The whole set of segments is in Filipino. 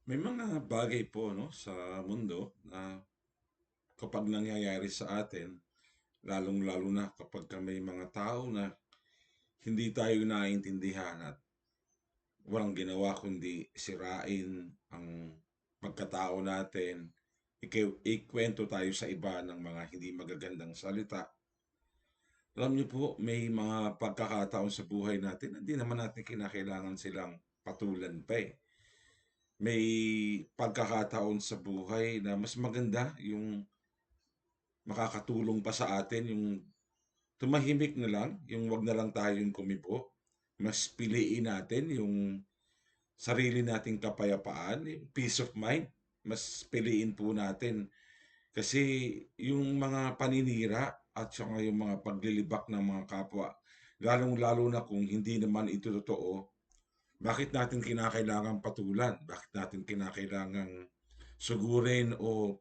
May mga bagay po no sa mundo na kapag nangyayari sa atin, lalong-lalo na kapag may mga tao na hindi tayo naiintindihan at walang ginawa kundi sirain ang pagkatao natin, ikwento tayo sa iba ng mga hindi magagandang salita. Alam niyo po, may mga pagkakataon sa buhay natin na hindi naman natin kinakailangan silang patulan pa eh. May pagkakataon sa buhay na mas maganda yung makakatulong pa sa atin yung tumahimik na lang, yung wag na lang tayong kumibo. Mas piliin natin yung sarili nating kapayapaan, yung peace of mind. Mas piliin po natin kasi yung mga paninira at saka yung mga paglilibak ng mga kapwa, lalong-lalo na kung hindi naman ito totoo, bakit natin kinakailangan patulan? Bakit natin kinakailangan sugurin o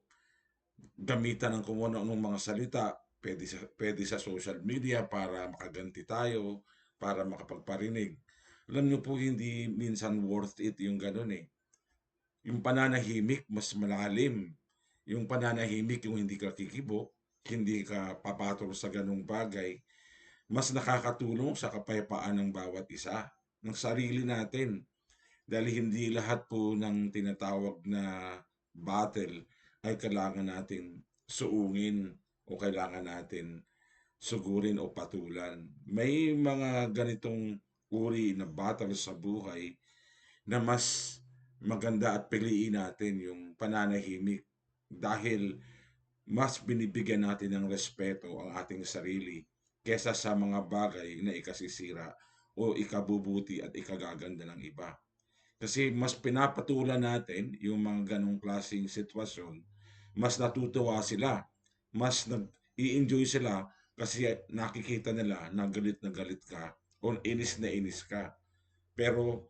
gamitan ng kung ano-anong mga salita, pwede sa social media para makaganti tayo, para makapagparinig. Alam niyo po, hindi minsan worth it yung gano'n eh. Yung pananahimik, mas malalim. Yung pananahimik, yung hindi ka kikibo, hindi ka papatol sa ganong bagay, mas nakakatulong sa kapayapaan ng bawat isa, ng sarili natin. Dahil hindi lahat po ng tinatawag na battle ay kailangan natin suungin o kailangan natin sugurin o patulan. May mga ganitong uri na battle sa buhay na mas maganda at piliin natin yung pananahimik dahil mas binibigyan natin ng respeto ang ating sarili kesa sa mga bagay na ikasisira o ikabubuti at ikagaganda ng iba. Kasi mas pinapatulan natin yung mga ganong klaseng sitwasyon, mas natutuwa sila, mas nag-i-enjoy sila kasi nakikita nila na galit ka o inis na inis ka. Pero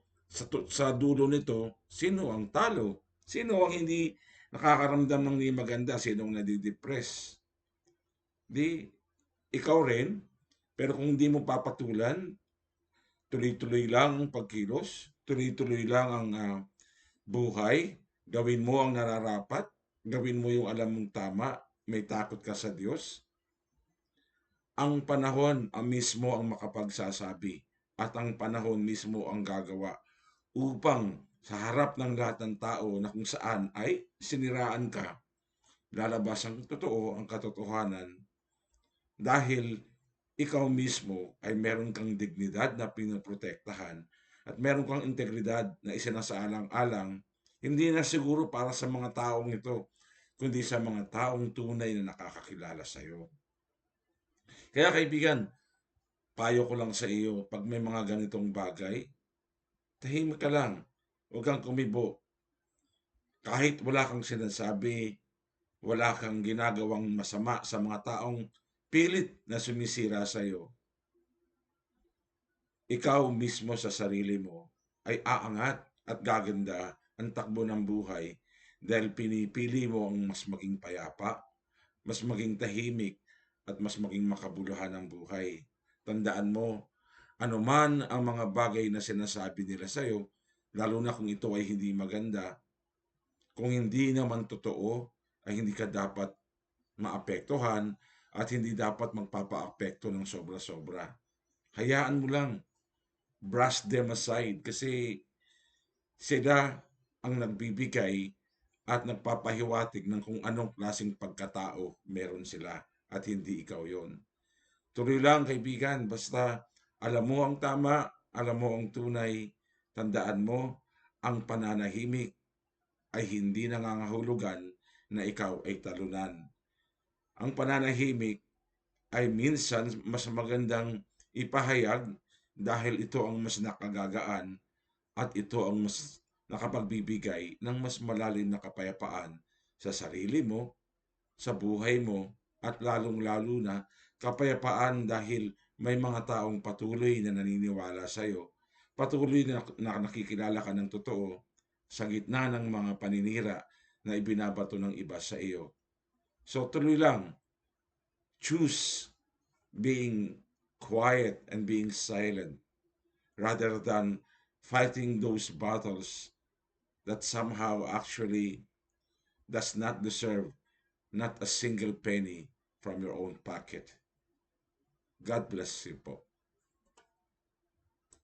sa dulo nito, sino ang talo? Sino ang hindi nakakaramdam ng di maganda? Sino ang nadidepress? Di, ikaw rin. Pero kung hindi mo papatulan, tuloy-tuloy lang ang pagkilos, tuloy-tuloy lang ang buhay, gawin mo ang nararapat, gawin mo yung alam mong tama, may takot ka sa Diyos. Ang panahon ang mismo ang makapagsasabi at ang panahon mismo ang gagawa upang sa harap ng lahat ng tao na kung saan ay siniraan ka, lalabas ang totoo, ang katotohanan dahil ikaw mismo ay meron kang dignidad na pinoprotektahan at meron kang integridad na isinasaalang-alang, hindi na siguro para sa mga taong ito, kundi sa mga taong tunay na nakakakilala sa iyo. Kaya kaibigan, payo ko lang sa iyo, pag may mga ganitong bagay, tahimik ka lang. Huwag kang kumibo. Kahit wala kang sinasabi, wala kang ginagawang masama sa mga taong pilit na sumisira sa iyo, ikaw mismo sa sarili mo ay aangat at gaganda ang takbo ng buhay dahil pinipili mo ang mas maging payapa, mas maging tahimik, at mas maging makabuluhan ng buhay. Tandaan mo, anuman ang mga bagay na sinasabi nila sa'yo, lalo na kung ito ay hindi maganda, kung hindi naman totoo, ay hindi ka dapat maapektuhan at hindi dapat magpapaapekto ng sobra-sobra. Hayaan mo lang, brush them aside kasi sila ang nagbibigay at nagpapahiwatig ng kung anong klaseng pagkatao meron sila at hindi ikaw yon. Tuloy lang kaibigan, basta alam mo ang tama, alam mo ang tunay, tandaan mo, ang pananahimik ay hindi nangangahulugan na ikaw ay talunan. Ang pananahimik ay minsan mas magandang ipahayag dahil ito ang mas nakagagaan at ito ang mas nakapagbibigay ng mas malalim na kapayapaan sa sarili mo, sa buhay mo, at lalong-lalo na kapayapaan dahil may mga taong patuloy na naniniwala sa iyo, patuloy na nakikilala ka ng totoo sa gitna ng mga paninira na ibinabato ng iba sa iyo. So tuloy lang, choose being quiet and being silent rather than fighting those battles that somehow actually does not deserve not a single penny from your own pocket. God bless you po.